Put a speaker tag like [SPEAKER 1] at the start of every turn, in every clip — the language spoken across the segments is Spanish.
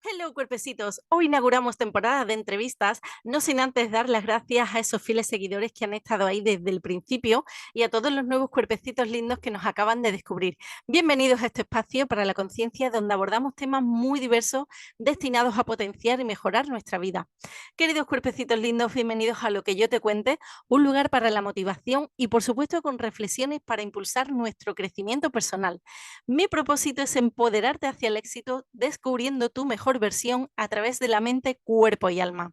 [SPEAKER 1] Hello, cuerpecitos. Hoy inauguramos temporada de entrevistas, no sin antes dar las gracias a esos fieles seguidores que han estado ahí desde el principio y a todos los nuevos cuerpecitos lindos que nos acaban de descubrir. Bienvenidos a este espacio para la conciencia donde abordamos temas muy diversos destinados a potenciar y mejorar nuestra vida. Queridos cuerpecitos lindos, bienvenidos a Lo que yo te cuente, un lugar para la motivación y por supuesto con reflexiones para impulsar nuestro crecimiento personal. Mi propósito es empoderarte hacia el éxito descubriendo tu mejor versión a través de la mente, cuerpo y alma.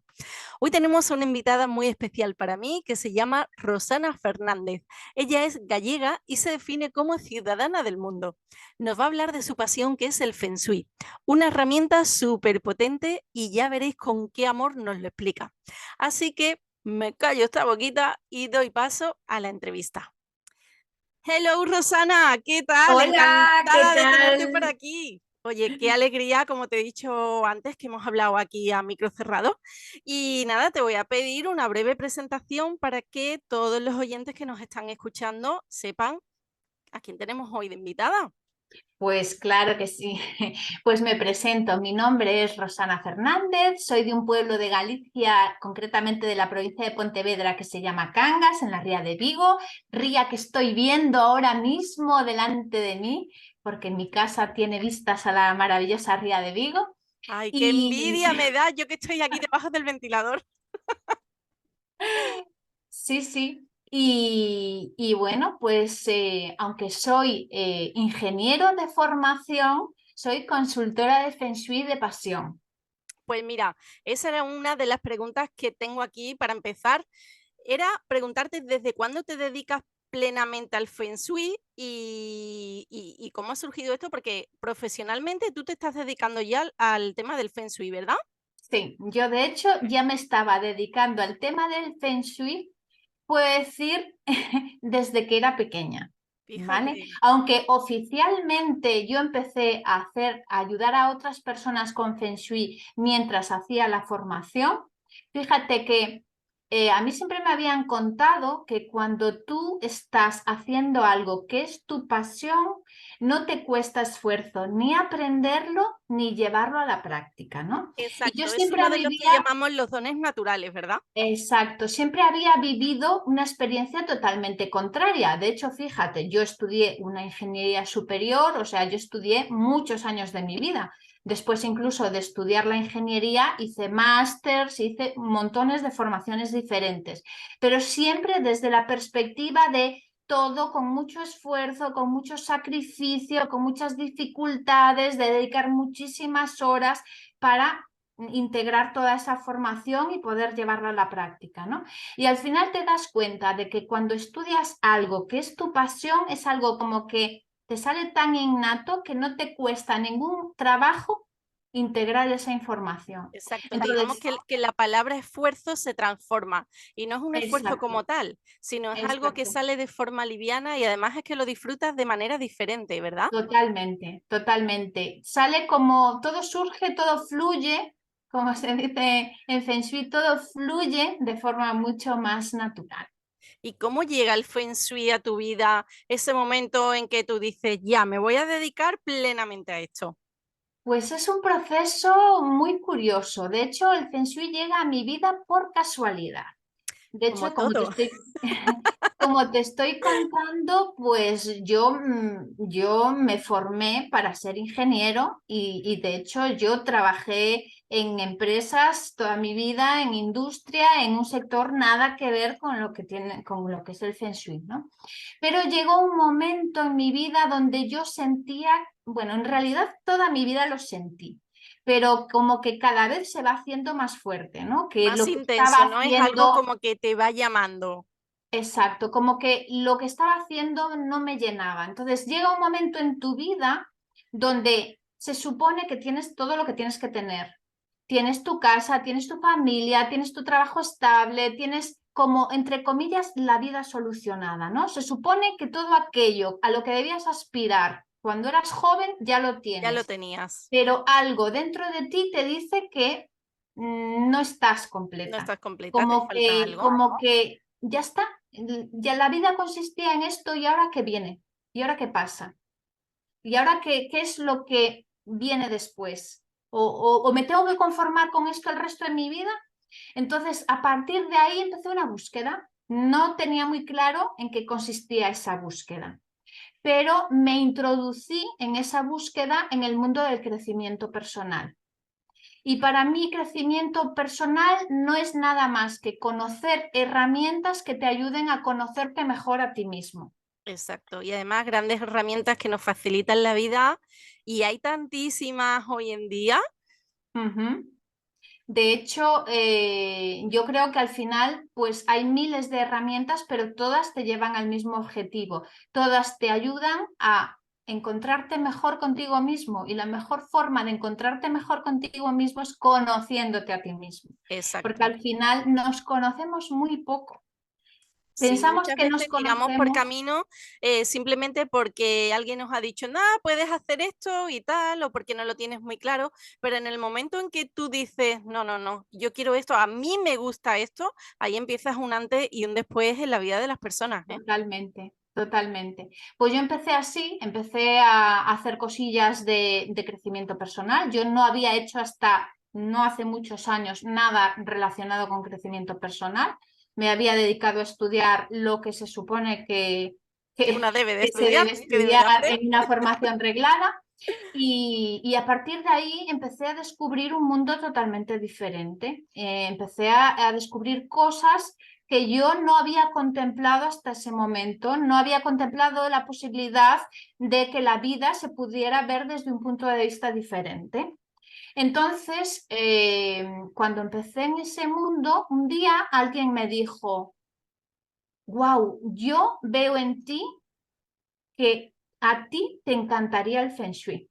[SPEAKER 1] Hoy tenemos una invitada muy especial para mí que se llama Rosana Fernández. Ella es gallega y se define como ciudadana del mundo. Nos va a hablar de su pasión que es el Feng Shui, una herramienta súper potente y ya veréis con qué amor nos lo explica. Así que me callo esta boquita y doy paso a la entrevista. Hello, Rosana, ¿qué tal?
[SPEAKER 2] Hola, ¿qué
[SPEAKER 1] Encantada de tenerte por
[SPEAKER 2] tal?
[SPEAKER 1] aquí. Oye, qué alegría, como te he dicho antes, que hemos hablado aquí a micro cerrado. Y nada, te voy a pedir una breve presentación para que todos los oyentes que nos están escuchando sepan a quién tenemos hoy de invitada.
[SPEAKER 2] Pues claro que sí. Pues me presento. Mi nombre es Rosana Fernández, soy de un pueblo de Galicia, concretamente de la provincia de Pontevedra, que se llama Cangas, en la ría de Vigo, ría que estoy viendo ahora mismo delante de mí, porque mi casa tiene vistas a la maravillosa ría de Vigo.
[SPEAKER 1] Ay, qué
[SPEAKER 2] Y
[SPEAKER 1] envidia me da yo que estoy aquí debajo del ventilador.
[SPEAKER 2] sí, sí. Y bueno, pues aunque soy ingeniero de formación, soy consultora de Feng Shui de pasión.
[SPEAKER 1] Pues mira, esa era una de las preguntas que tengo aquí para empezar. Era preguntarte desde cuándo te dedicas plenamente al Feng Shui y cómo ha surgido esto, porque profesionalmente tú te estás dedicando ya al tema del Feng Shui, ¿verdad?
[SPEAKER 2] Sí, yo de hecho ya me estaba dedicando al tema del Feng Shui, puedo decir, desde que era pequeña, ¿vale?
[SPEAKER 1] Fíjate.
[SPEAKER 2] Aunque oficialmente yo empecé a ayudar a otras personas con Feng Shui mientras hacía la formación, fíjate que a mí siempre me habían contado que cuando tú estás haciendo algo que es tu pasión, no te cuesta esfuerzo ni aprenderlo ni llevarlo a la práctica, ¿no? Y yo
[SPEAKER 1] Exacto, es
[SPEAKER 2] siempre
[SPEAKER 1] uno de los que
[SPEAKER 2] vivía.
[SPEAKER 1] llamamos los dones naturales, ¿verdad?
[SPEAKER 2] Exacto, siempre había vivido una experiencia totalmente contraria. De hecho, fíjate, yo estudié una ingeniería superior, o sea, yo estudié muchos años de mi vida. Después incluso de estudiar la ingeniería, hice másters, hice montones de formaciones diferentes, pero siempre desde la perspectiva de todo con mucho esfuerzo, con mucho sacrificio, con muchas dificultades, de dedicar muchísimas horas para integrar toda esa formación y poder llevarla a la práctica, ¿no? Y al final te das cuenta de que cuando estudias algo que es tu pasión, es algo como que te sale tan innato que no te cuesta ningún trabajo integrar esa información.
[SPEAKER 1] Exacto, digamos
[SPEAKER 2] Entonces,
[SPEAKER 1] que la palabra esfuerzo se transforma y no es un esfuerzo
[SPEAKER 2] exacto,
[SPEAKER 1] como tal, sino es algo que
[SPEAKER 2] exacto.
[SPEAKER 1] sale de forma liviana y además es que lo disfrutas de manera diferente, ¿verdad?
[SPEAKER 2] Totalmente, totalmente. Sale como todo surge, todo fluye, como se dice en Feng Shui, todo fluye de forma mucho más natural.
[SPEAKER 1] ¿Y cómo llega el Feng Shui a tu vida? Ese momento en que tú dices, ya, me voy a dedicar plenamente a esto.
[SPEAKER 2] Pues es un proceso muy curioso. De hecho, el Feng Shui llega a mi vida por casualidad. De
[SPEAKER 1] Como
[SPEAKER 2] hecho, como te
[SPEAKER 1] todo.
[SPEAKER 2] estoy, como te estoy contando, pues yo me formé para ser ingeniero y de hecho yo trabajé en empresas toda mi vida, en industria, en un sector nada que ver con lo que tiene, con lo que es el Feng Shui, ¿no? Pero llegó un momento en mi vida donde yo sentía, bueno, en realidad toda mi vida lo sentí, pero como que cada vez se va haciendo más fuerte, ¿no? Que
[SPEAKER 1] Más
[SPEAKER 2] lo que estaba
[SPEAKER 1] intenso, ¿no? Es algo
[SPEAKER 2] haciendo.
[SPEAKER 1] como que te va llamando.
[SPEAKER 2] Exacto, como que lo que estaba haciendo no me llenaba. Entonces llega un momento en tu vida donde se supone que tienes todo lo que tienes que tener. Tienes tu casa, tienes tu familia, tienes tu trabajo estable, tienes como, entre comillas, la vida solucionada, ¿no? Se supone que todo aquello a lo que debías aspirar cuando eras joven ya lo
[SPEAKER 1] Ya lo
[SPEAKER 2] tienes,
[SPEAKER 1] tenías.
[SPEAKER 2] pero algo dentro de ti te dice que no estás
[SPEAKER 1] No
[SPEAKER 2] completa,
[SPEAKER 1] estás completa, te falta algo.
[SPEAKER 2] como que ya está, ya la vida consistía en esto y ahora qué viene, y ahora qué pasa, y ahora qué es lo que viene después, o me tengo que conformar con esto el resto de mi vida. Entonces, a partir de ahí empecé una búsqueda. No tenía muy claro en qué consistía esa búsqueda, pero me introducí en esa búsqueda en el mundo del crecimiento personal. Y para mí, crecimiento personal no es nada más que conocer herramientas que te ayuden a conocerte mejor a ti mismo.
[SPEAKER 1] Exacto. Y además grandes herramientas que nos facilitan la vida y hay tantísimas hoy en día.
[SPEAKER 2] Ujú. De hecho, yo creo que al final pues hay miles de herramientas, pero todas te llevan al mismo objetivo. Todas te ayudan a encontrarte mejor contigo mismo y la mejor forma de encontrarte mejor contigo mismo es conociéndote a ti mismo, porque
[SPEAKER 1] Exacto.
[SPEAKER 2] al final nos conocemos muy poco.
[SPEAKER 1] Sí,
[SPEAKER 2] Pensamos
[SPEAKER 1] muchas
[SPEAKER 2] que nos
[SPEAKER 1] veces tiramos por
[SPEAKER 2] conocemos.
[SPEAKER 1] camino simplemente porque alguien nos ha dicho, nada, puedes hacer esto y tal, o porque no lo tienes muy claro, pero en el momento en que tú dices, no, no, no, yo quiero esto, a mí me gusta esto, ahí empiezas un antes y un después en la vida de las personas, ¿eh?
[SPEAKER 2] Totalmente, totalmente. Pues yo empecé así, empecé a hacer cosillas de crecimiento personal. Yo no había hecho hasta no hace muchos años nada relacionado con crecimiento personal. Me había dedicado a estudiar lo que se supone
[SPEAKER 1] Que una debe de
[SPEAKER 2] que se
[SPEAKER 1] estudiar,
[SPEAKER 2] debe
[SPEAKER 1] que debe de
[SPEAKER 2] estudiar
[SPEAKER 1] hacer.
[SPEAKER 2] en una formación reglada. Y a partir de ahí empecé a descubrir un mundo totalmente diferente. Empecé a descubrir cosas que yo no había contemplado hasta ese momento, no había contemplado la posibilidad de que la vida se pudiera ver desde un punto de vista diferente. Entonces, cuando empecé en ese mundo, un día alguien me dijo, wow, yo veo en ti que a ti te encantaría el Feng Shui.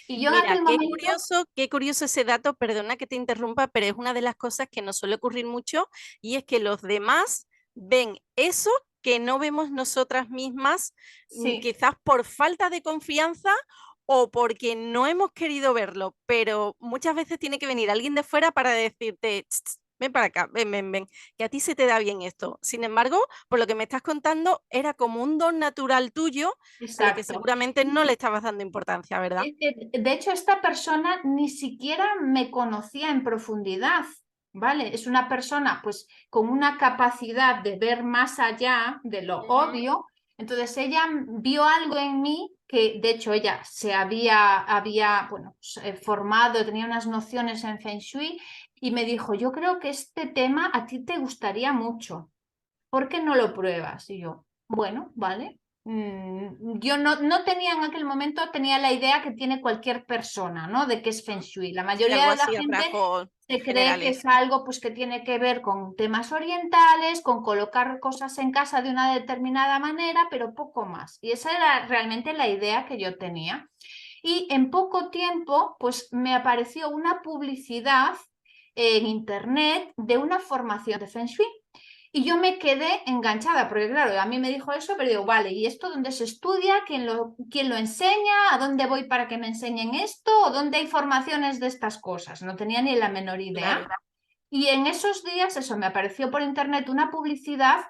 [SPEAKER 2] Y yo en
[SPEAKER 1] Mira,
[SPEAKER 2] aquel momento,
[SPEAKER 1] qué curioso ese dato, perdona que te interrumpa, pero es una de las cosas que nos suele ocurrir mucho y es que los demás ven eso que no vemos nosotras mismas,
[SPEAKER 2] sí.
[SPEAKER 1] quizás por falta de confianza o porque no hemos querido verlo, pero muchas veces tiene que venir alguien de fuera para decirte, "Tss, tss, ven para acá, ven, ven, ven, que a ti se te da bien esto". Sin embargo, por lo que me estás contando, era como un don natural tuyo al que
[SPEAKER 2] Exacto.
[SPEAKER 1] seguramente no le estabas dando importancia, ¿verdad?
[SPEAKER 2] De hecho, esta persona ni siquiera me conocía en profundidad, ¿vale? Es una persona pues con una capacidad de ver más allá de lo
[SPEAKER 1] Ujú.
[SPEAKER 2] obvio. Entonces ella vio algo en mí que de hecho ella se había bueno, formado, tenía unas nociones en Feng Shui y me dijo, yo creo que este tema a ti te gustaría mucho. ¿Por qué no lo pruebas? Y yo, bueno, vale. Yo no tenía en aquel momento, tenía la idea que tiene cualquier persona, ¿no? De qué es Feng Shui. La
[SPEAKER 1] Sí, algo
[SPEAKER 2] mayoría de la
[SPEAKER 1] así a
[SPEAKER 2] gente
[SPEAKER 1] rasgos
[SPEAKER 2] se cree que
[SPEAKER 1] generales.
[SPEAKER 2] es algo pues, que tiene que ver con temas orientales, con colocar cosas en casa de una determinada manera, pero poco más. Y esa era realmente la idea que yo tenía. Y en poco tiempo, pues me apareció una publicidad en internet de una formación de Feng Shui. Y yo me quedé enganchada, porque claro, a mí me dijo eso, pero digo, vale, ¿y esto dónde se estudia? ¿Quién lo enseña? ¿A dónde voy para que me enseñen esto? ¿O dónde hay formaciones de estas cosas? No tenía ni la menor idea.
[SPEAKER 1] Claro.
[SPEAKER 2] Y en esos días, eso, me apareció por internet una publicidad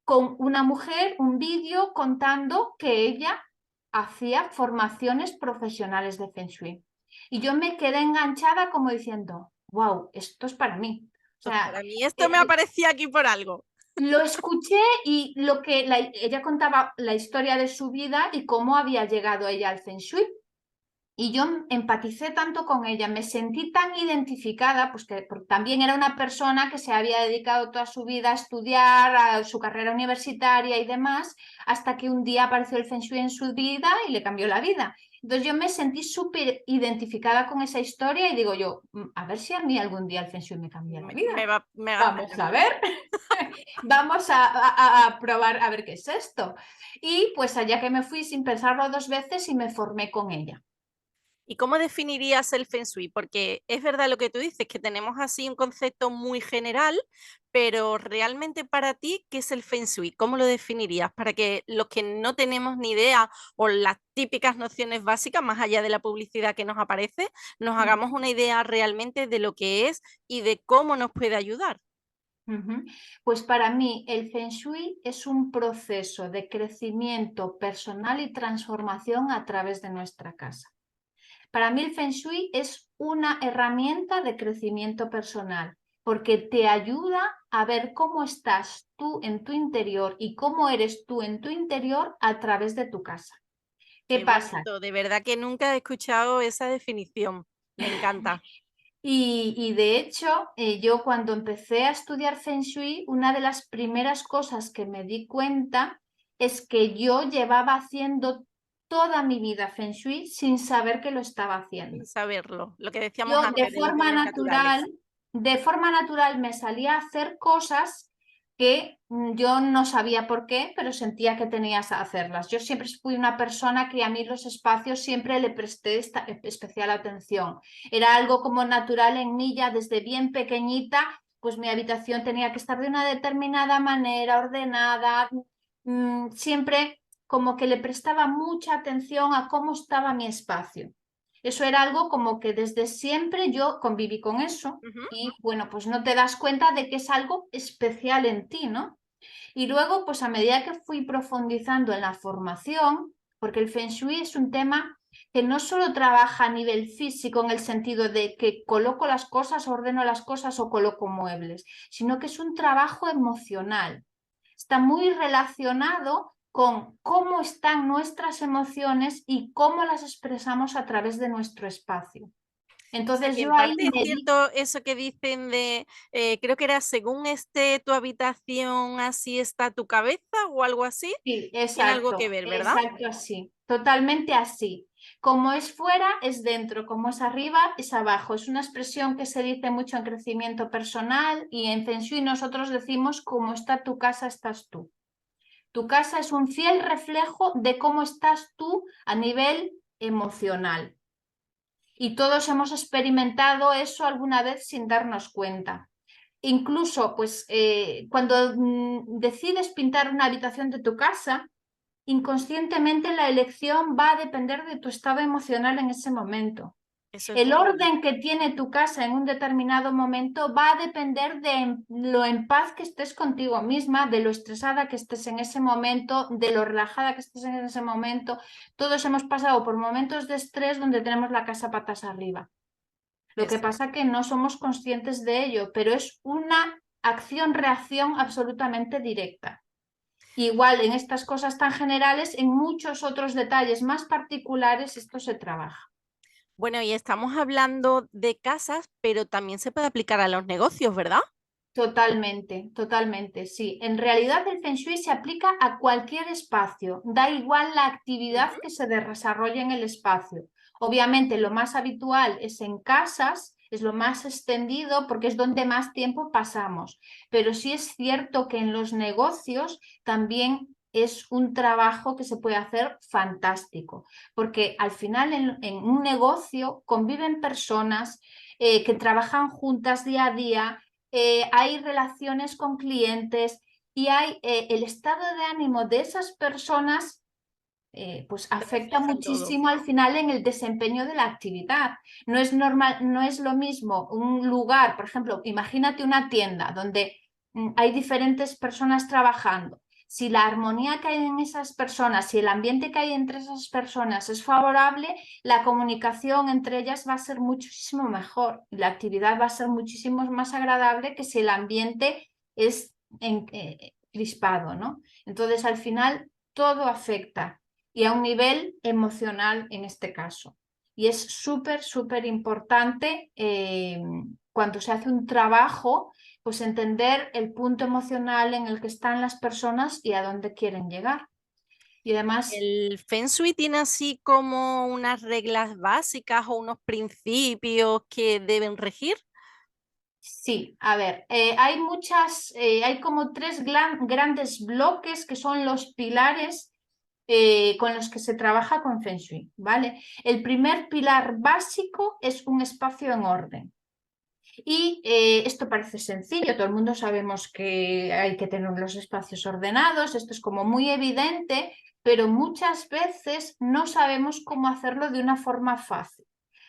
[SPEAKER 2] con una mujer, un vídeo contando que ella hacía formaciones profesionales de Feng Shui. Y yo me quedé enganchada como diciendo, wow, esto es para mí. O
[SPEAKER 1] Pues
[SPEAKER 2] sea,
[SPEAKER 1] para mí esto me
[SPEAKER 2] eh,
[SPEAKER 1] aparecía aquí por algo.
[SPEAKER 2] lo escuché y ella contaba la historia de su vida y cómo había llegado ella al Feng Shui. Y yo empaticé tanto con ella, me sentí tan identificada, pues que porque también era una persona que se había dedicado toda su vida a estudiar, a su carrera universitaria y demás, hasta que un día apareció el Feng Shui en su vida y le cambió la vida. Entonces yo me sentí súper identificada con esa historia y digo yo, a ver si a mí algún día el Feng Shui me cambia la vida".
[SPEAKER 1] Me va a hacer
[SPEAKER 2] Vamos
[SPEAKER 1] a
[SPEAKER 2] a
[SPEAKER 1] mí.
[SPEAKER 2] ver, vamos a probar a ver qué es esto. Y pues allá que me fui sin pensarlo dos veces y me formé con ella.
[SPEAKER 1] ¿Y cómo definirías el Feng Shui? Porque es verdad lo que tú dices, que tenemos así un concepto muy general, pero realmente para ti, ¿qué es el Feng Shui? ¿Cómo lo definirías? Para que los que no tenemos ni idea o las típicas nociones básicas, más allá de la publicidad que nos aparece, nos hagamos una idea realmente de lo que es y de cómo nos puede ayudar.
[SPEAKER 2] Ujú. Pues para mí el Feng Shui es un proceso de crecimiento personal y transformación a través de nuestra casa. Para mí el Feng Shui es una herramienta de crecimiento personal, porque te ayuda a ver cómo estás tú en tu interior y cómo eres tú en tu interior a través de tu casa. ¿Qué
[SPEAKER 1] Qué
[SPEAKER 2] pasa?
[SPEAKER 1] bonito, de verdad que nunca he escuchado esa definición. Me encanta.
[SPEAKER 2] Y de hecho, yo cuando empecé a estudiar Feng Shui, una de las primeras cosas que me di cuenta es que yo llevaba haciendo toda mi vida Feng Shui sin saber que lo estaba haciendo.
[SPEAKER 1] Sin saberlo, lo que decíamos
[SPEAKER 2] Yo
[SPEAKER 1] antes de los dones naturales.
[SPEAKER 2] de forma natural me salía a hacer cosas que yo no sabía por qué, pero sentía que tenía que hacerlas. Yo siempre fui una persona que a mí los espacios siempre le presté especial atención. Era algo como natural en mí ya desde bien pequeñita, pues mi habitación tenía que estar de una determinada manera, ordenada, siempre como que le prestaba mucha atención a cómo estaba mi espacio. Eso era algo como que desde siempre yo conviví con eso
[SPEAKER 1] Ujú.
[SPEAKER 2] y bueno, pues no te das cuenta de que es algo especial en ti, ¿no? Y luego, pues a medida que fui profundizando en la formación, porque el Feng Shui es un tema que no solo trabaja a nivel físico en el sentido de que coloco las cosas, ordeno las cosas o coloco muebles, sino que es un trabajo emocional. Está muy relacionado con cómo están nuestras emociones y cómo las expresamos a través de nuestro espacio.
[SPEAKER 1] O sea
[SPEAKER 2] Entonces
[SPEAKER 1] que
[SPEAKER 2] yo
[SPEAKER 1] en
[SPEAKER 2] ahí
[SPEAKER 1] parte es
[SPEAKER 2] me di,
[SPEAKER 1] cierto eso que dicen de, creo que era según esté tu habitación, así está tu cabeza o algo así.
[SPEAKER 2] sí,
[SPEAKER 1] Tiene algo que
[SPEAKER 2] exacto,
[SPEAKER 1] ver, ¿verdad?
[SPEAKER 2] exacto así, totalmente así. Como es fuera, es dentro, como es arriba, es abajo. Es una expresión que se dice mucho en crecimiento personal y en Feng Shui nosotros decimos como está tu casa, estás tú. Tu casa es un fiel reflejo de cómo estás tú a nivel emocional. Y todos hemos experimentado eso alguna vez sin darnos cuenta. Incluso, pues, cuando decides pintar una habitación de tu casa, inconscientemente la elección va a depender de tu estado emocional en ese momento.
[SPEAKER 1] Eso es
[SPEAKER 2] El
[SPEAKER 1] verdad.
[SPEAKER 2] orden que tiene tu casa en un determinado momento va a depender de lo en paz que estés contigo misma, de lo estresada que estés en ese momento, de lo relajada que estés en ese momento. Todos hemos pasado por momentos de estrés donde tenemos la casa patas arriba. Lo que
[SPEAKER 1] Eso.
[SPEAKER 2] pasa es que no somos conscientes de ello, pero es una acción-reacción absolutamente directa. Igual en estas cosas tan generales, en muchos otros detalles más particulares, esto se trabaja.
[SPEAKER 1] Bueno, y estamos hablando de casas, pero también se puede aplicar a los negocios, ¿verdad?
[SPEAKER 2] Totalmente, totalmente, sí. En realidad el Feng Shui se aplica a cualquier espacio, da igual la actividad
[SPEAKER 1] Ujú.
[SPEAKER 2] que se desarrolle en el espacio. Obviamente lo más habitual es en casas, es lo más extendido porque es donde más tiempo pasamos, pero sí es cierto que en los negocios también es un trabajo que se puede hacer fantástico, porque al final en un negocio conviven personas que trabajan juntas día a día, hay relaciones con clientes y hay el estado de ánimo de esas personas, pues
[SPEAKER 1] Se
[SPEAKER 2] afecta
[SPEAKER 1] refleja en todo.
[SPEAKER 2] muchísimo al final en el desempeño de la actividad. No es normal, no es lo mismo un lugar, por ejemplo, imagínate una tienda donde hay diferentes personas trabajando. Si la armonía que hay en esas personas, si el ambiente que hay entre esas personas es favorable, la comunicación entre ellas va a ser muchísimo mejor y la actividad va a ser muchísimo más agradable que si el ambiente es crispado, ¿no? Entonces, al final, todo afecta y a un nivel emocional en este caso. Y es súper, súper importante cuando se hace un trabajo, pues entender el punto emocional en el que están las personas y a dónde quieren llegar. Y además,
[SPEAKER 1] ¿El Feng Shui tiene así como unas reglas básicas o unos principios que deben regir?
[SPEAKER 2] sí, a ver, hay como tres grandes bloques que son los pilares con los que se trabaja con Feng Shui, ¿vale? El primer pilar básico es un espacio en orden. Y esto parece sencillo, todo el mundo sabemos que hay que tener los espacios ordenados, esto es como muy evidente, pero muchas veces no sabemos cómo hacerlo de una forma fácil.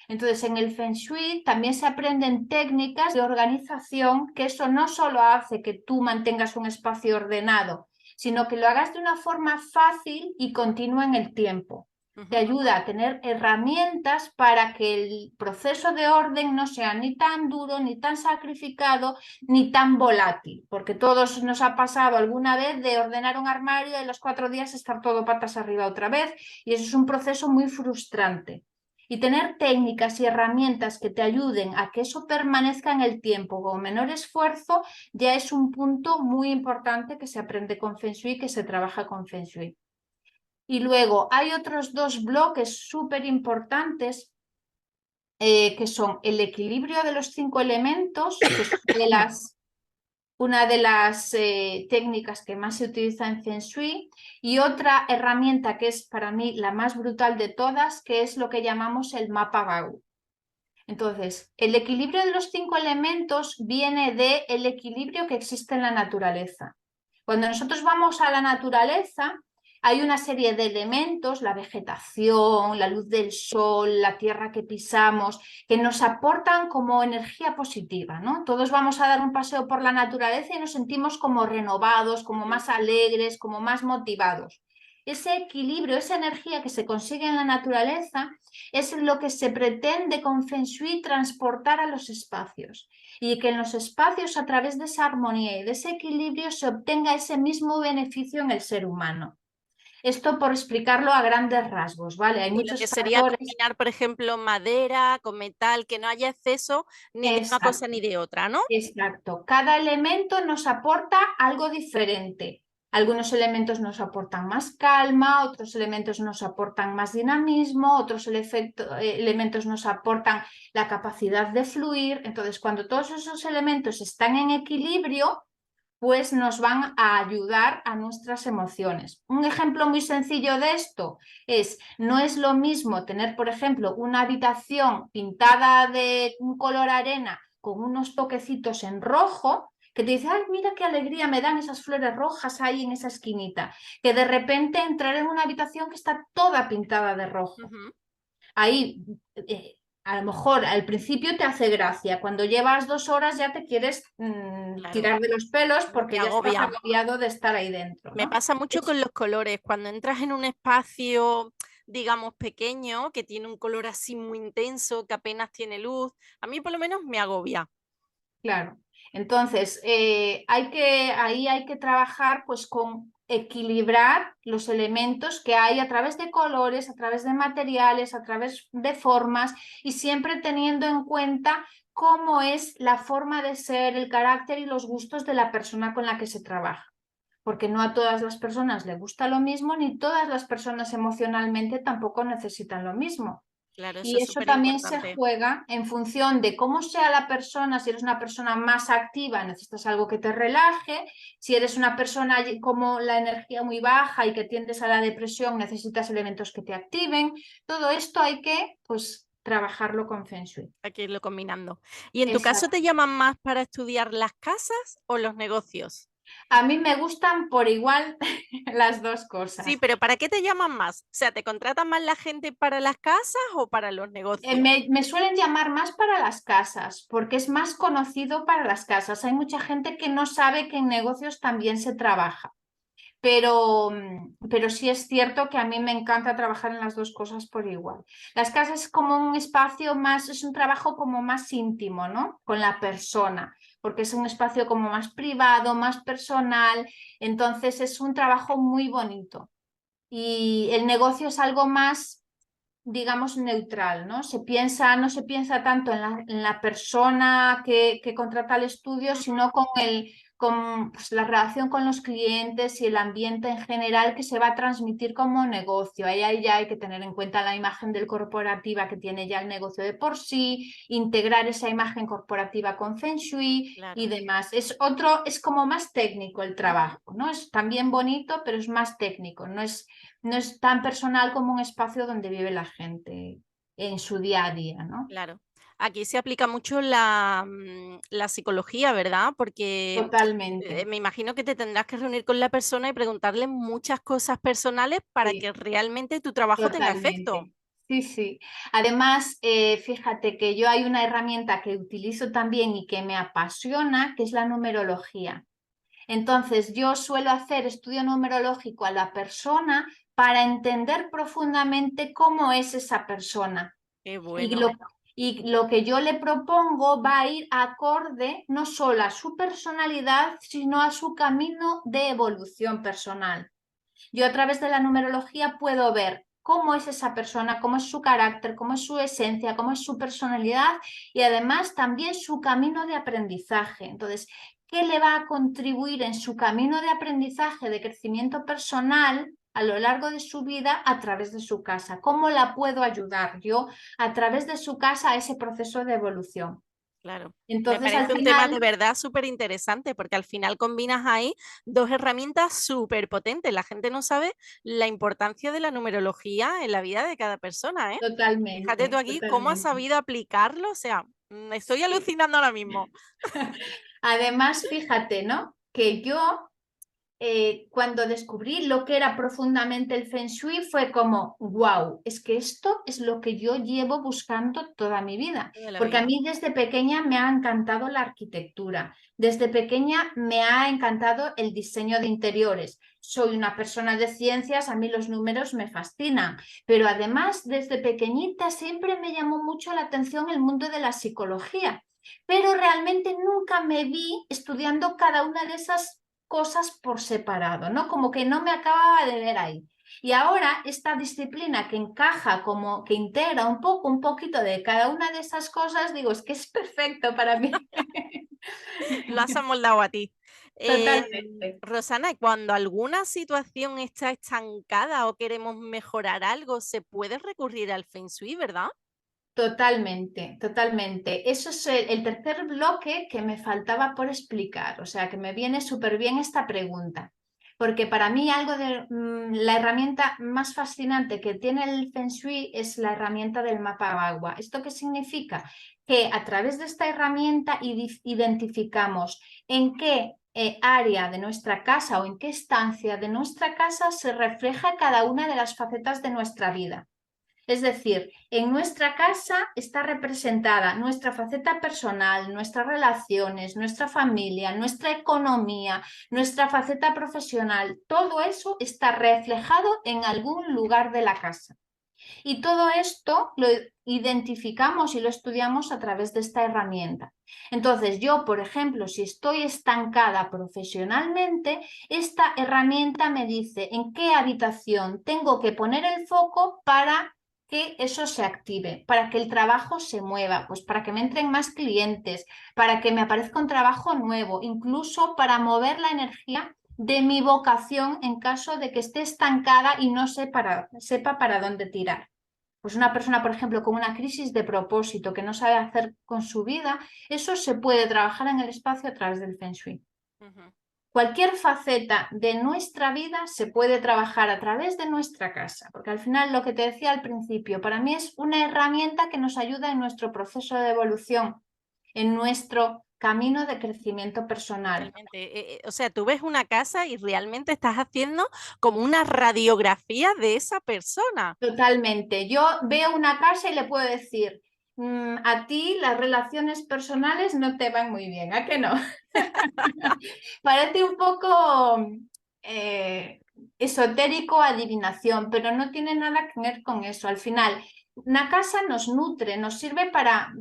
[SPEAKER 2] Entonces, en el Feng Shui también se aprenden técnicas de organización, que eso no solo hace que tú mantengas un espacio ordenado, sino que lo hagas de una forma fácil y continua en el tiempo. te ayuda a tener herramientas para que el proceso de orden no sea ni tan duro, ni tan sacrificado, ni tan volátil, porque todos nos ha pasado alguna vez de ordenar un armario y a los 4 días estar todo patas arriba otra vez, y eso es un proceso muy frustrante. Y tener técnicas y herramientas que te ayuden a que eso permanezca en el tiempo con menor esfuerzo ya es un punto muy importante que se aprende con Feng Shui, que se trabaja con Feng Shui. Y luego hay otros 2 bloques súper importantes que son el equilibrio de los 5 elementos, que es una de las técnicas que más se utiliza en Feng Shui, y otra herramienta que es para mí la más brutal de todas, que es lo que llamamos el mapa Gao. Entonces, el equilibrio de los 5 elementos viene del equilibrio que existe en la naturaleza. Cuando nosotros vamos a la naturaleza, hay una serie de elementos, la vegetación, la luz del sol, la tierra que pisamos, que nos aportan como energía positiva, ¿no? Todos vamos a dar un paseo por la naturaleza y nos sentimos como renovados, como más alegres, como más motivados. Ese equilibrio, esa energía que se consigue en la naturaleza es lo que se pretende con Feng Shui transportar a los espacios, y que en los espacios, a través de esa armonía y de ese equilibrio, se obtenga ese mismo beneficio en el ser humano. Esto por explicarlo a grandes rasgos, ¿vale? Hay
[SPEAKER 1] Y lo
[SPEAKER 2] muchos
[SPEAKER 1] que sería
[SPEAKER 2] factores.
[SPEAKER 1] combinar, por ejemplo, madera con metal, que no haya exceso ni de una cosa
[SPEAKER 2] Exacto.
[SPEAKER 1] ni de otra, ¿no?
[SPEAKER 2] Exacto. Cada elemento nos aporta algo diferente. Algunos elementos nos aportan más calma, otros elementos nos aportan más dinamismo, otros elementos nos aportan la capacidad de fluir. Entonces, cuando todos esos elementos están en equilibrio, pues nos van a ayudar a nuestras emociones. Un ejemplo muy sencillo de esto es, no es lo mismo tener, por ejemplo, una habitación pintada de un color arena con unos toquecitos en rojo, que te dice, ay, mira qué alegría me dan esas flores rojas ahí en esa esquinita, que de repente entrar en una habitación que está toda pintada de rojo. Ahí, a lo mejor al principio te hace gracia, cuando llevas 2 horas ya te quieres
[SPEAKER 1] Claro,
[SPEAKER 2] tirar de los pelos
[SPEAKER 1] me
[SPEAKER 2] porque ya estás
[SPEAKER 1] agobia.
[SPEAKER 2] agobiado de estar ahí dentro,
[SPEAKER 1] Me
[SPEAKER 2] ¿no?
[SPEAKER 1] pasa mucho con los colores. Cuando entras en un espacio, digamos, pequeño, que tiene un color así muy intenso, que apenas tiene luz, a mí por lo menos me agobia.
[SPEAKER 2] Claro. Entonces, ahí hay que trabajar pues con equilibrar los elementos que hay a través de colores, a través de materiales, a través de formas, y siempre teniendo en cuenta cómo es la forma de ser, el carácter y los gustos de la persona con la que se trabaja. Porque no a todas las personas les gusta lo mismo, ni todas las personas emocionalmente tampoco necesitan lo mismo.
[SPEAKER 1] Claro, eso
[SPEAKER 2] Y
[SPEAKER 1] es
[SPEAKER 2] eso
[SPEAKER 1] súper
[SPEAKER 2] también se
[SPEAKER 1] importante.
[SPEAKER 2] juega en función de cómo sea la persona. Si eres una persona más activa, necesitas algo que te relaje. Si eres una persona como la energía muy baja y que tiendes a la depresión, necesitas elementos que te activen. Todo esto hay que, pues, trabajarlo con Feng Shui.
[SPEAKER 1] Hay que irlo combinando. ¿Y en tu caso
[SPEAKER 2] Exacto.
[SPEAKER 1] te llaman más para estudiar las casas o los negocios?
[SPEAKER 2] A mí me gustan por igual las 2
[SPEAKER 1] Sí,
[SPEAKER 2] cosas.
[SPEAKER 1] pero ¿para qué te llaman más? O sea, ¿te contratan más la gente para las casas o para los negocios?
[SPEAKER 2] Me suelen llamar más para las casas, porque es más conocido para las casas. Hay mucha gente que no sabe que en negocios también se trabaja, pero sí es cierto que a mí me encanta trabajar en las 2 cosas por igual. Las casas es como un espacio más, es un trabajo como más íntimo, ¿no? Con la persona, porque es un espacio como más privado, más personal, entonces es un trabajo muy bonito. Y el negocio es algo más, digamos, neutral, ¿no? No se piensa tanto en la persona que contrata el estudio, sino con pues, la relación con los clientes y el ambiente en general que se va a transmitir como negocio. Ahí ya hay que tener en cuenta la imagen del corporativa que tiene ya el negocio de por sí, integrar esa imagen corporativa con Feng Shui y
[SPEAKER 1] Claro.
[SPEAKER 2] demás. Es como más técnico el
[SPEAKER 1] Ujú.
[SPEAKER 2] trabajo, ¿no? Es también bonito, pero es más técnico, no es tan personal como un espacio donde vive la gente en su día a día, ¿no?
[SPEAKER 1] Claro. Aquí se aplica mucho la psicología, ¿verdad? Porque
[SPEAKER 2] Totalmente.
[SPEAKER 1] me imagino que te tendrás que reunir con la persona y preguntarle muchas cosas personales para
[SPEAKER 2] Sí,
[SPEAKER 1] que realmente tu trabajo tenga efecto.
[SPEAKER 2] totalmente. Sí, sí. Además, fíjate que yo hay una herramienta que utilizo también y que me apasiona, que es la numerología. Entonces, yo suelo hacer estudio numerológico a la persona para entender profundamente cómo es esa persona.
[SPEAKER 1] Qué
[SPEAKER 2] Y
[SPEAKER 1] bueno.
[SPEAKER 2] lo que yo le propongo va a ir acorde no solo a su personalidad, sino a su camino de evolución personal. Yo a través de la numerología puedo ver cómo es esa persona, cómo es su carácter, cómo es su esencia, cómo es su personalidad y además también su camino de aprendizaje. Entonces, ¿qué le va a contribuir en su camino de aprendizaje, de crecimiento personal a lo largo de su vida a través de su casa? ¿Cómo la puedo ayudar yo a través de su casa a ese proceso de evolución?
[SPEAKER 1] Claro. Me
[SPEAKER 2] Entonces, al
[SPEAKER 1] parece un tema de
[SPEAKER 2] final,
[SPEAKER 1] verdad súper interesante porque al final combinas ahí dos herramientas súper potentes. La gente no sabe la importancia de la numerología en la vida de cada persona, ¿eh? Fíjate tú
[SPEAKER 2] totalmente,
[SPEAKER 1] aquí cómo has
[SPEAKER 2] totalmente.
[SPEAKER 1] sabido aplicarlo, o sea, me estoy
[SPEAKER 2] Sí.
[SPEAKER 1] alucinando ahora mismo.
[SPEAKER 2] Además, fíjate, ¿no? Que yo cuando descubrí lo que era profundamente el Feng Shui fue como, wow, es que esto es lo que yo llevo buscando toda mi vida.
[SPEAKER 1] Toda la
[SPEAKER 2] Porque a
[SPEAKER 1] vida.
[SPEAKER 2] mí desde pequeña me ha encantado la arquitectura, desde pequeña me ha encantado el diseño de interiores. Soy una persona de ciencias, a mí los números me fascinan, pero además desde pequeñita siempre me llamó mucho la atención el mundo de la psicología, pero realmente nunca me vi estudiando cada una de esas cosas por separado, ¿no? Como que no me acababa de ver ahí. Y ahora esta disciplina que encaja, como que integra un poquito de cada una de esas cosas, digo, es que es perfecto para mí.
[SPEAKER 1] Lo has amoldado a ti.
[SPEAKER 2] Totalmente.
[SPEAKER 1] Rosana, cuando alguna situación está estancada o queremos mejorar algo, se puede recurrir al Feng Shui, ¿verdad?
[SPEAKER 2] Totalmente, totalmente. Eso es el tercer bloque que me faltaba por explicar, o sea que me viene súper bien esta pregunta, porque para mí algo de la herramienta más fascinante que tiene el Feng Shui es la herramienta del mapa agua. ¿Esto qué significa? Que a través de esta herramienta identificamos en qué área de nuestra casa o en qué estancia de nuestra casa se refleja cada una de las facetas de nuestra vida. Es decir, en nuestra casa está representada nuestra faceta personal, nuestras relaciones, nuestra familia, nuestra economía, nuestra faceta profesional. Todo eso está reflejado en algún lugar de la casa. Y todo esto lo identificamos y lo estudiamos a través de esta herramienta. Entonces, yo, por ejemplo, si estoy estancada profesionalmente, esta herramienta me dice en qué habitación tengo que poner el foco para que eso se active, para que el trabajo se mueva, pues para que me entren más clientes, para que me aparezca un trabajo nuevo, incluso para mover la energía de mi vocación en caso de que esté estancada y no sepa para dónde tirar. Pues una persona, por ejemplo, con una crisis de propósito que no sabe hacer con su vida, eso se puede trabajar en el espacio a través del Feng Shui.
[SPEAKER 1] Ujú.
[SPEAKER 2] Cualquier faceta de nuestra vida se puede trabajar a través de nuestra casa, porque al final lo que te decía al principio, para mí es una herramienta que nos ayuda en nuestro proceso de evolución, en nuestro camino de crecimiento personal.
[SPEAKER 1] Totalmente. O sea, tú ves una casa y realmente estás haciendo como una radiografía de esa persona.
[SPEAKER 2] Totalmente. Yo veo una casa y le puedo decir, a ti las relaciones personales no te van muy bien, ¿a que no? Parece un poco eh, esotérico, adivinación, pero no tiene nada que ver con eso. Al final, una casa nos nutre, nos sirve para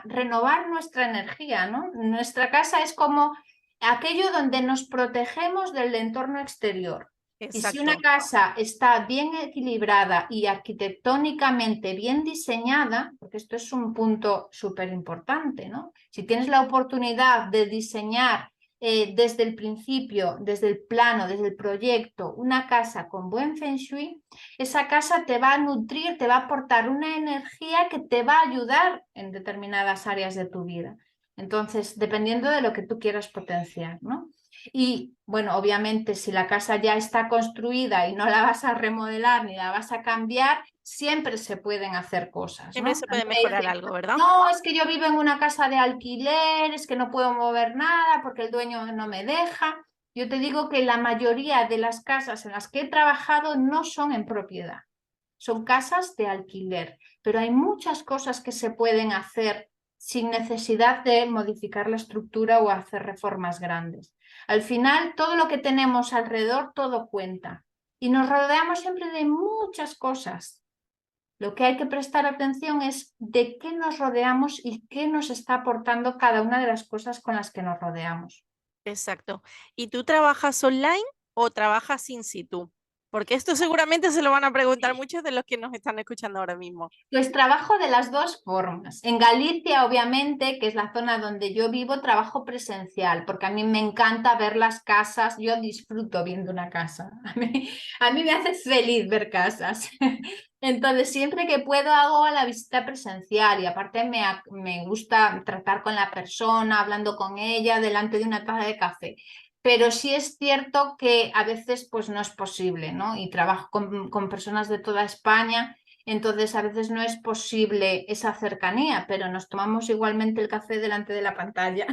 [SPEAKER 2] renovar nuestra energía, ¿no? Nuestra casa es como aquello donde nos protegemos del entorno exterior. Y si una
[SPEAKER 1] Exacto.
[SPEAKER 2] casa está bien equilibrada y arquitectónicamente bien diseñada, porque esto es un punto súper importante, ¿no? Si tienes la oportunidad de diseñar desde el principio, desde el plano, desde el proyecto, una casa con buen Feng Shui, esa casa te va a nutrir, te va a aportar una energía que te va a ayudar en determinadas áreas de tu vida. Entonces, dependiendo de lo que tú quieras potenciar, ¿no? Y bueno, obviamente si la casa ya está construida y no la vas a remodelar ni la vas a cambiar, siempre se pueden hacer cosas,
[SPEAKER 1] Siempre
[SPEAKER 2] ¿no?
[SPEAKER 1] se
[SPEAKER 2] A mí
[SPEAKER 1] puede
[SPEAKER 2] me
[SPEAKER 1] mejorar
[SPEAKER 2] dicen,
[SPEAKER 1] algo, ¿verdad?
[SPEAKER 2] no, es que yo vivo en una casa de alquiler, es que no puedo mover nada porque el dueño no me deja. Yo te digo que la mayoría de las casas en las que he trabajado no son en propiedad, son casas de alquiler, pero hay muchas cosas que se pueden hacer sin necesidad de modificar la estructura o hacer reformas grandes. Al final, todo lo que tenemos alrededor, todo cuenta. Y nos rodeamos siempre de muchas cosas. Lo que hay que prestar atención es de qué nos rodeamos y qué nos está aportando cada una de las cosas con las que nos rodeamos.
[SPEAKER 1] Exacto. ¿Y tú trabajas online o trabajas in situ? Porque esto seguramente se lo van a preguntar muchos de los que nos están escuchando ahora mismo.
[SPEAKER 2] Pues trabajo de las dos formas. En Galicia, obviamente, que es la zona donde yo vivo, trabajo presencial, porque a mí me encanta ver las casas, yo disfruto viendo una casa. A mí me hace feliz ver casas. Entonces, siempre que puedo hago la visita presencial y aparte me gusta tratar con la persona, hablando con ella delante de una taza de café. Pero sí es cierto que a veces pues no es posible, ¿no? Y trabajo con personas de toda España. Entonces, a veces no es posible esa cercanía, pero nos tomamos igualmente el café delante de la pantalla.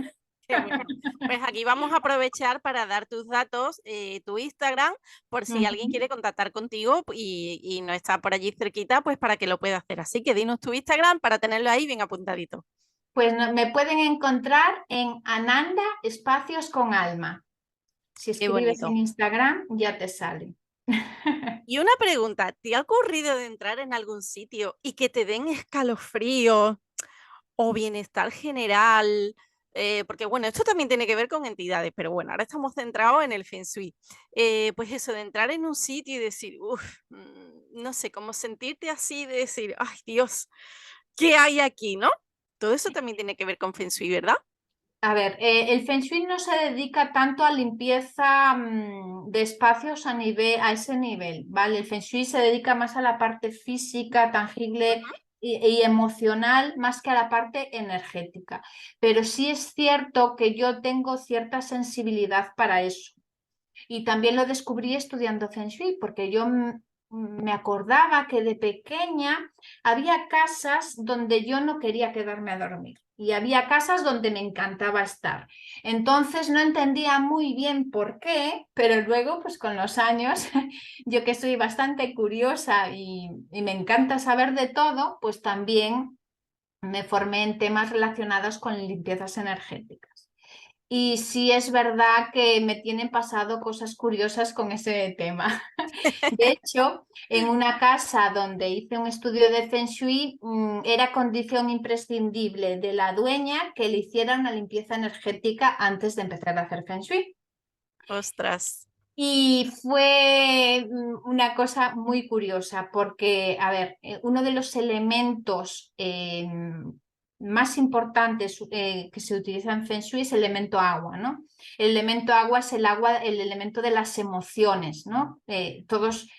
[SPEAKER 1] Qué bueno. Pues aquí vamos a aprovechar para dar tus datos, tu Instagram, por si alguien quiere contactar contigo y no está por allí cerquita, pues para que lo pueda hacer. Así que dinos tu Instagram para tenerlo ahí bien apuntadito.
[SPEAKER 2] Pues me pueden encontrar en Ananda Espacios con Alma. Si
[SPEAKER 1] Qué
[SPEAKER 2] escribes en
[SPEAKER 1] bonito.
[SPEAKER 2] Instagram, ya te sale.
[SPEAKER 1] Y una pregunta, ¿te ha ocurrido de entrar en algún sitio y que te den escalofríos o bienestar general? Porque bueno, esto también tiene que ver con entidades, pero bueno, ahora estamos centrados en el Feng Shui. Pues eso, de entrar en un sitio y decir, uff, no sé, cómo sentirte así, de decir, ay Dios, ¿qué hay aquí, no? Todo eso también tiene que ver con Feng Shui, ¿verdad?
[SPEAKER 2] A ver, el Feng Shui no se dedica tanto a limpieza de espacios a ese nivel, ¿vale? El Feng Shui se dedica más a la parte física, tangible y emocional, más que a la parte energética. Pero sí es cierto que yo tengo cierta sensibilidad para eso. Y también lo descubrí estudiando Feng Shui, porque yo me acordaba que de pequeña había casas donde yo no quería quedarme a dormir y había casas donde me encantaba estar. Entonces no entendía muy bien por qué, pero luego pues con los años, yo que soy bastante curiosa y me encanta saber de todo, pues también me formé en temas relacionados con limpiezas energéticas. Y sí es verdad que me tienen pasado cosas curiosas con ese tema. De hecho, en una casa donde hice un estudio de Feng Shui, era condición imprescindible de la dueña que le hiciera una limpieza energética antes de empezar a hacer Feng Shui.
[SPEAKER 1] Ostras.
[SPEAKER 2] Y fue una cosa muy curiosa porque, a ver, uno de los elementos más importantes que se utiliza en Feng Shui es el elemento agua, ¿no? El elemento agua es el agua, el elemento de las emociones, ¿no? Todos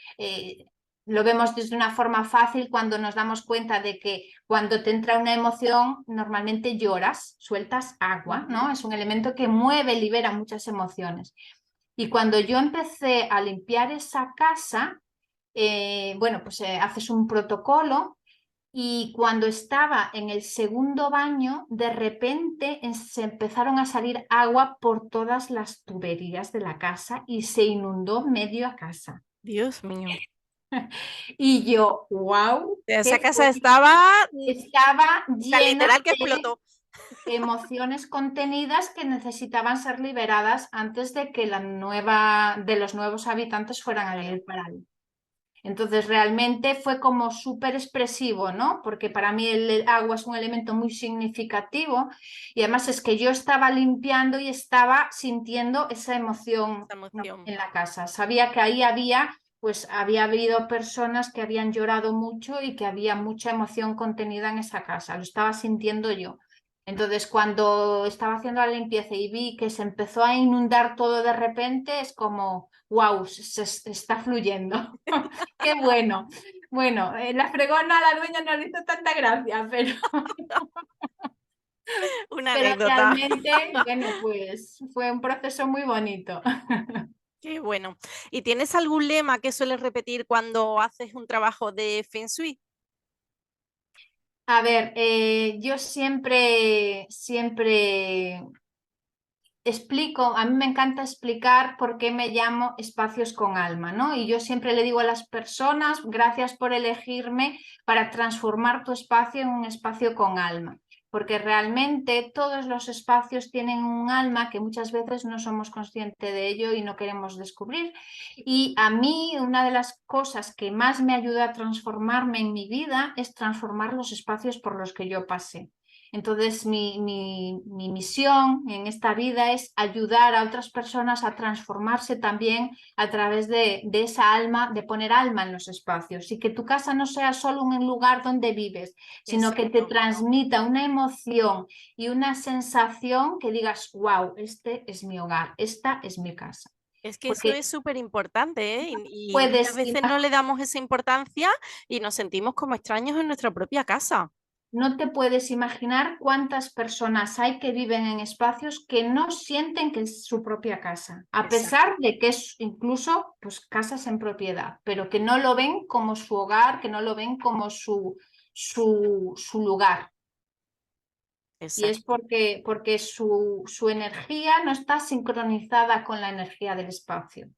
[SPEAKER 2] lo vemos desde una forma fácil cuando nos damos cuenta de que cuando te entra una emoción, normalmente lloras, sueltas agua, ¿no? Es un elemento que mueve, libera muchas emociones. Y cuando yo empecé a limpiar esa casa, bueno, pues haces un protocolo y cuando estaba en el segundo baño, de repente se empezaron a salir agua por todas las tuberías de la casa y se inundó medio casa.
[SPEAKER 1] Dios mío.
[SPEAKER 2] Y yo, wow,
[SPEAKER 1] Esa
[SPEAKER 2] ¿qué
[SPEAKER 1] casa
[SPEAKER 2] fue?
[SPEAKER 1] estaba,
[SPEAKER 2] Estaba
[SPEAKER 1] o sea,
[SPEAKER 2] llena
[SPEAKER 1] literal que
[SPEAKER 2] de
[SPEAKER 1] explotó.
[SPEAKER 2] emociones contenidas que necesitaban ser liberadas antes de que de los nuevos habitantes fueran a
[SPEAKER 1] Claro.
[SPEAKER 2] vivir para ahí. Entonces realmente fue como súper expresivo, ¿no? Porque para mí el agua es un elemento muy significativo y además es que yo estaba limpiando y estaba sintiendo esa emoción
[SPEAKER 1] Esa emoción.
[SPEAKER 2] en la casa. Sabía que ahí había habido personas que habían llorado mucho y que había mucha emoción contenida en esa casa. Lo estaba sintiendo yo. Entonces, cuando estaba haciendo la limpieza y vi que se empezó a inundar todo de repente, es como, wow, se está fluyendo. Qué bueno. Bueno, la fregona a la dueña no le hizo tanta gracia,
[SPEAKER 1] Una
[SPEAKER 2] pero
[SPEAKER 1] anécdota.
[SPEAKER 2] realmente, bueno, pues fue un proceso muy bonito.
[SPEAKER 1] Qué bueno. ¿Y tienes algún lema que sueles repetir cuando haces un trabajo de Feng Shui?
[SPEAKER 2] A ver, yo siempre explico, a mí me encanta explicar por qué me llamo espacios con alma, ¿no? Y yo siempre le digo a las personas, gracias por elegirme para transformar tu espacio en un espacio con alma. porque realmente todos los espacios tienen un alma que muchas veces no somos conscientes de ello y no queremos descubrir. Y a mí una de las cosas que más me ayuda a transformarme en mi vida es transformar los espacios por los que yo pasé. Entonces, mi misión en esta vida es ayudar a otras personas a transformarse también a través de esa alma, de poner alma en los espacios y que tu casa no sea solo un lugar donde vives, sino que te
[SPEAKER 1] Exacto.
[SPEAKER 2] transmita una emoción y una sensación que digas, wow, este es mi hogar, esta es mi casa.
[SPEAKER 1] Es que eso
[SPEAKER 2] Porque
[SPEAKER 1] es súper importante, ¿eh? Y muchas
[SPEAKER 2] puedes
[SPEAKER 1] veces no le damos esa importancia y nos sentimos como extraños en nuestra propia casa.
[SPEAKER 2] No te puedes imaginar cuántas personas hay que viven en espacios que no sienten que es su propia casa, a pesar
[SPEAKER 1] Exacto.
[SPEAKER 2] de que es incluso pues, casas en propiedad, pero que no lo ven como su hogar, que no lo ven como su lugar. Y es
[SPEAKER 1] Exacto.
[SPEAKER 2] porque su energía no está sincronizada con la energía del espacio.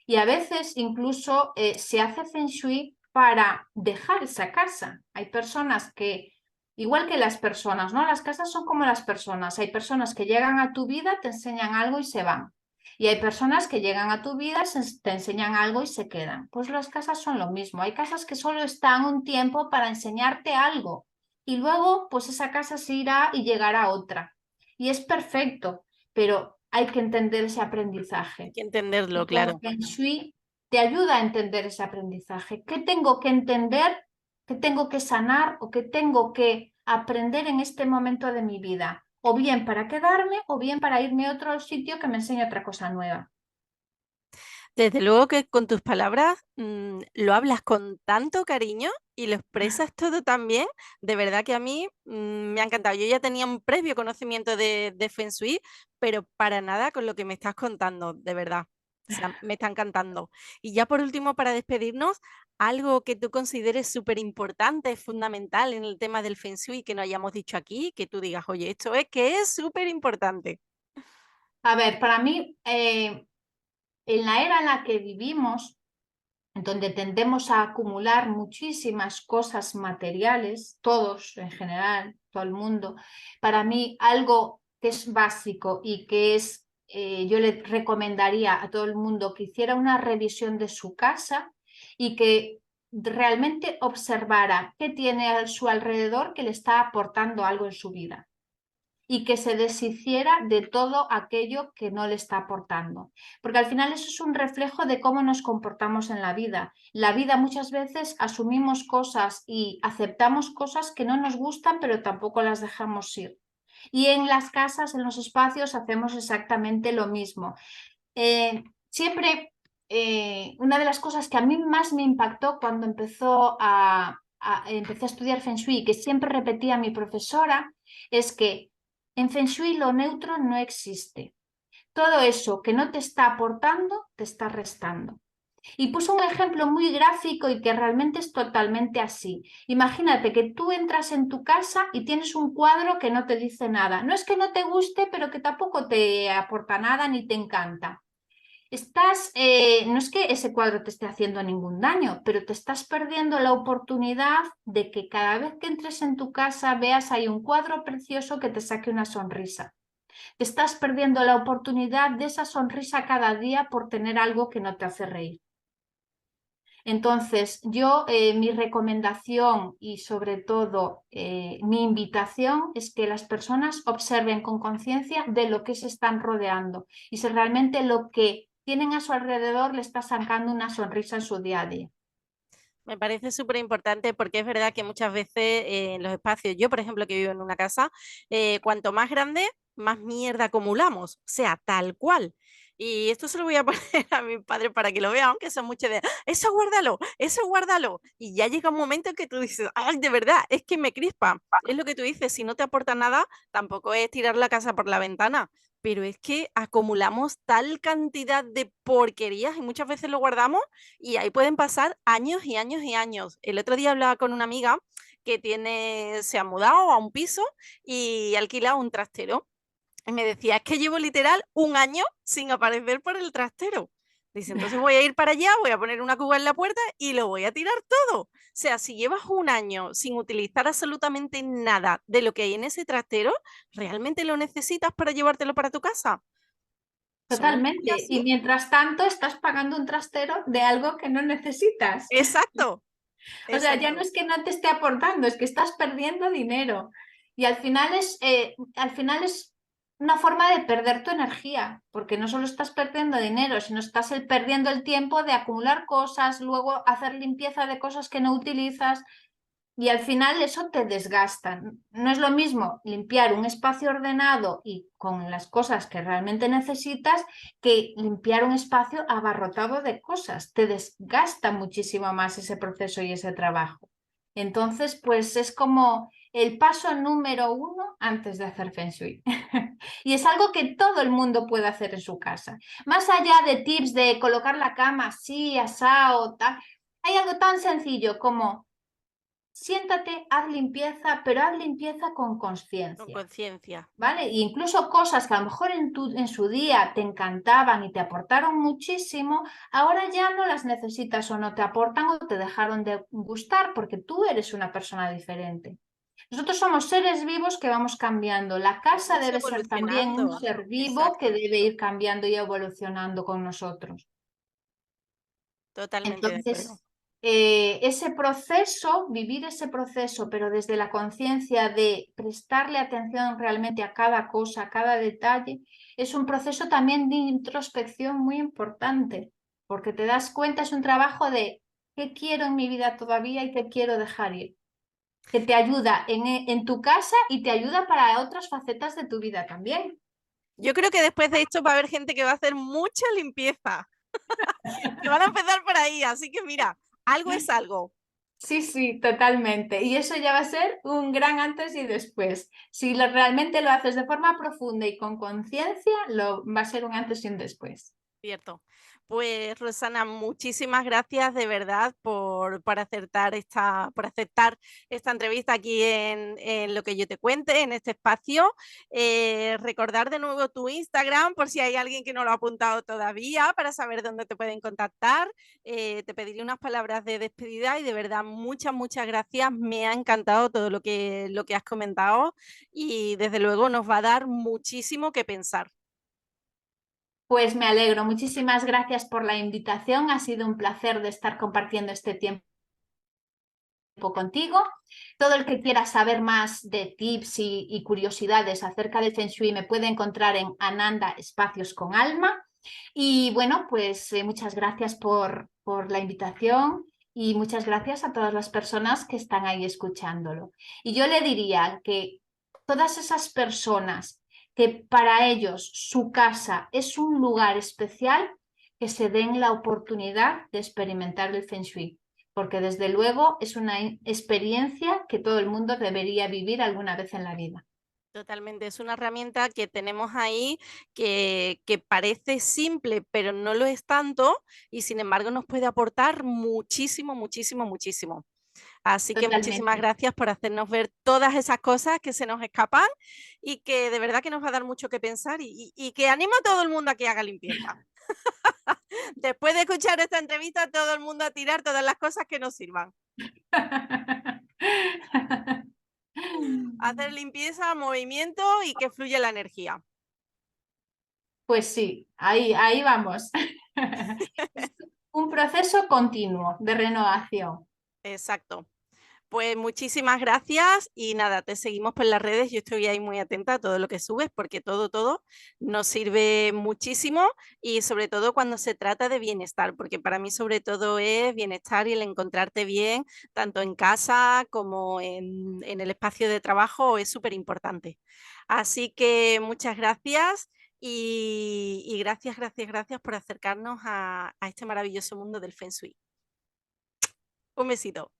[SPEAKER 2] Y a veces incluso se hace Feng Shui para dejar esa casa. Hay personas que, igual que las personas, ¿no? Las casas son como las personas. Hay personas que llegan a tu vida, te enseñan algo y se van. Y hay personas que llegan a tu vida, te enseñan algo y se quedan. Pues las casas son lo mismo. Hay casas que solo están un tiempo para enseñarte algo. Y luego, pues esa casa se irá y llegará otra. Y es perfecto, pero hay que entender ese
[SPEAKER 1] Hay
[SPEAKER 2] aprendizaje.
[SPEAKER 1] que entenderlo,
[SPEAKER 2] Y con
[SPEAKER 1] claro.
[SPEAKER 2] Feng Shui te ayuda a entender ese aprendizaje. ¿Qué tengo que entender? ¿Qué tengo que sanar? ¿O qué tengo que aprender en este momento de mi vida? O bien para quedarme o bien para irme a otro sitio que me enseñe otra cosa nueva.
[SPEAKER 1] Desde luego que con tus palabras lo hablas con tanto cariño y lo expresas todo tan bien, de verdad que a mí me ha encantado. Yo ya tenía un previo conocimiento de Feng Shui, pero para nada con lo que me estás contando, de verdad. O sea, me está encantando. Y ya por último, para despedirnos, algo que tú consideres súper importante, fundamental en el tema del Feng Shui que no hayamos dicho aquí, que tú digas, oye, esto es que es súper importante.
[SPEAKER 2] A ver, para mí, en la era en la que vivimos, en donde tendemos a acumular muchísimas cosas materiales, todos en general, todo el mundo, para mí algo que es básico y que es, yo le recomendaría a todo el mundo que hiciera una revisión de su casa y que realmente observara qué tiene a su alrededor que le está aportando algo en su vida y que se deshiciera de todo aquello que no le está aportando. Porque al final eso es un reflejo de cómo nos comportamos en la vida. La vida muchas veces asumimos cosas y aceptamos cosas que no nos gustan, pero tampoco las dejamos ir. Y en las casas, en los espacios, hacemos exactamente lo mismo. Siempre, una de las cosas que a mí más me impactó cuando empecé a estudiar Feng Shui, que siempre repetía mi profesora, es que en Feng Shui lo neutro no existe. Todo eso que no te está aportando, te está restando. Y puso un ejemplo muy gráfico y que realmente es totalmente así. Imagínate que tú entras en tu casa y tienes un cuadro que no te dice nada. No es que no te guste, pero que tampoco te aporta nada ni te encanta. No es que ese cuadro te esté haciendo ningún daño, pero te estás perdiendo la oportunidad de que cada vez que entres en tu casa veas hay un cuadro precioso que te saque una sonrisa. Te estás perdiendo la oportunidad de esa sonrisa cada día por tener algo que no te hace reír. Entonces, mi recomendación y sobre todo mi invitación es que las personas observen con conciencia de lo que se están rodeando y si realmente lo que tienen a su alrededor le está sacando una sonrisa en su día a día.
[SPEAKER 1] Me parece súper importante porque es verdad que muchas veces en los espacios, yo por ejemplo que vivo en una casa, cuanto más grande, más mierda acumulamos, o sea, tal cual. Y esto se lo voy a poner a mi padre para que lo vea, aunque son muchos de, eso guárdalo, eso guárdalo. Y ya llega un momento en que tú dices, ay, de verdad, es que me crispa. Es lo que tú dices, si no te aporta nada, tampoco es tirar la casa por la ventana, pero es que acumulamos tal cantidad de porquerías y muchas veces lo guardamos y ahí pueden pasar años y años y años. El otro día hablaba con una amiga que se ha mudado a un piso y alquila un trastero. Y me decía, es que llevo literal un año sin aparecer por el trastero. Dice, entonces voy a ir para allá, voy a poner una cuba en la puerta y lo voy a tirar todo. O sea, si llevas un año sin utilizar absolutamente nada de lo que hay en ese trastero, ¿realmente lo necesitas para llevártelo para tu casa? Son
[SPEAKER 2] Totalmente.
[SPEAKER 1] así.
[SPEAKER 2] Y mientras tanto estás pagando un trastero de algo que no necesitas.
[SPEAKER 1] Exacto,
[SPEAKER 2] O sea, ya no
[SPEAKER 1] exacto.
[SPEAKER 2] es que no te esté aportando, es que estás perdiendo dinero. Y al final es una forma de perder tu energía, porque no solo estás perdiendo dinero, sino estás perdiendo el tiempo de acumular cosas, luego hacer limpieza de cosas que no utilizas. Y al final eso te desgasta. No es lo mismo limpiar un espacio ordenado y con las cosas que realmente necesitas que limpiar un espacio abarrotado de cosas. Te desgasta muchísimo más ese proceso y ese trabajo. Entonces, pues es como el paso número uno antes de hacer Feng Shui. Y es algo que todo el mundo puede hacer en su casa. Más allá de tips de colocar la cama así, asado, tal, hay algo tan sencillo como siéntate, haz limpieza, pero haz limpieza con
[SPEAKER 1] Con
[SPEAKER 2] conciencia,
[SPEAKER 1] conciencia.
[SPEAKER 2] ¿vale? E incluso cosas que a lo mejor en su día te encantaban y te aportaron muchísimo, ahora ya no las necesitas o no te aportan o te dejaron de gustar porque tú eres una persona diferente. Nosotros somos seres vivos que vamos cambiando. La casa
[SPEAKER 1] Vamos
[SPEAKER 2] debe ser también un
[SPEAKER 1] evolucionando.
[SPEAKER 2] ser vivo que
[SPEAKER 1] Exacto.
[SPEAKER 2] debe ir cambiando y evolucionando con nosotros.
[SPEAKER 1] Totalmente de acuerdo.
[SPEAKER 2] Entonces, ese proceso, vivir ese proceso, pero desde la conciencia de prestarle atención realmente a cada cosa, a cada detalle, es un proceso también de introspección muy importante, porque te das cuenta, es un trabajo de qué quiero en mi vida todavía y qué quiero dejar ir, que te ayuda en tu casa y te ayuda para otras facetas de tu vida también.
[SPEAKER 1] Yo creo que después de esto va a haber gente que va a hacer mucha limpieza. Que van a empezar por ahí. Así que mira, algo es algo.
[SPEAKER 2] Sí, sí, totalmente. Y eso ya va a ser un gran antes y después. Si realmente lo haces de forma profunda y con conciencia, va a ser un antes y un después.
[SPEAKER 1] Cierto. Pues Rosana, muchísimas gracias de verdad por aceptar esta entrevista aquí en Lo que yo te cuente, en este espacio. Recordar de nuevo tu Instagram por si hay alguien que no lo ha apuntado todavía para saber dónde te pueden contactar. Te pediría unas palabras de despedida y de verdad muchas, muchas gracias. Me ha encantado todo lo que has comentado y desde luego nos va a dar muchísimo que pensar.
[SPEAKER 2] Pues me alegro. Muchísimas gracias por la invitación. Ha sido un placer de estar compartiendo este tiempo contigo. Todo el que quiera saber más de tips y curiosidades acerca del Feng Shui me puede encontrar en Ananda Espacios con Alma. Y bueno, pues muchas gracias por la invitación y muchas gracias a todas las personas que están ahí escuchándolo. Y yo le diría que todas esas personas que para ellos su casa es un lugar especial, que se den la oportunidad de experimentar el Feng Shui, porque desde luego es una experiencia que todo el mundo debería vivir alguna vez en la vida.
[SPEAKER 1] Totalmente, es una herramienta que tenemos ahí que parece simple, pero no lo es tanto y sin embargo nos puede aportar muchísimo, muchísimo, muchísimo. Así que muchísimas
[SPEAKER 2] Totalmente.
[SPEAKER 1] gracias por hacernos ver todas esas cosas que se nos escapan y que de verdad que nos va a dar mucho que pensar y que animo a todo el mundo a que haga limpieza. Después de escuchar esta entrevista, todo el mundo a tirar todas las cosas que nos sirvan. Hacer limpieza, movimiento y que fluya la energía.
[SPEAKER 2] Pues sí, ahí vamos. Es un proceso continuo de renovación.
[SPEAKER 1] Exacto. Pues muchísimas gracias y nada, te seguimos por las redes. Yo estoy ahí muy atenta a todo lo que subes porque todo nos sirve muchísimo y sobre todo cuando se trata de bienestar, porque para mí sobre todo es bienestar y el encontrarte bien, tanto en casa como en el espacio de trabajo, es súper importante. Así que muchas gracias y gracias, gracias, gracias por acercarnos a este maravilloso mundo del Feng Shui. Un besito.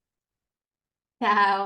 [SPEAKER 2] Chao.